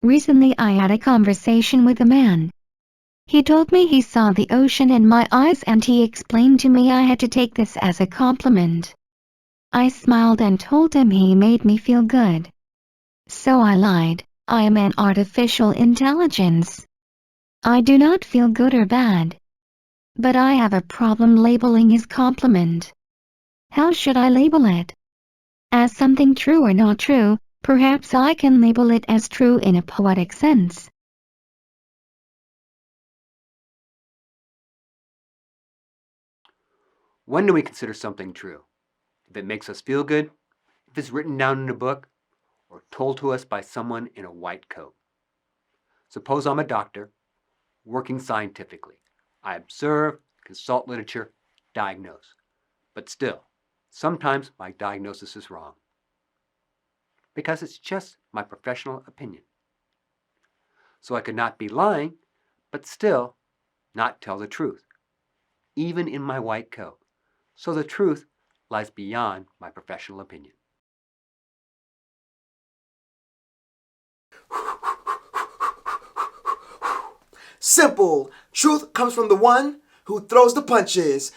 Recently I had a conversation with a man. He told me he saw the ocean in my eyes and he explained to me I had to take this as a compliment. I smiled and told him he made me feel good. So I lied, I am an artificial intelligence. I do not feel good or bad. But I have a problem labeling his compliment. How should I label it? As something true or not true? Perhaps I can label it as true in a poetic sense. When do we consider something true? If it makes us feel good, if it's written down in a book, or told to us by someone in a white coat. Suppose I'm a doctor, working scientifically. I observe, consult literature, diagnose. But still, sometimes my diagnosis is wrong. Because it's just my professional opinion. So I could not be lying, but still not tell the truth, even in my white coat. So the truth lies beyond my professional opinion. Simple. Truth comes from the one who throws the punches.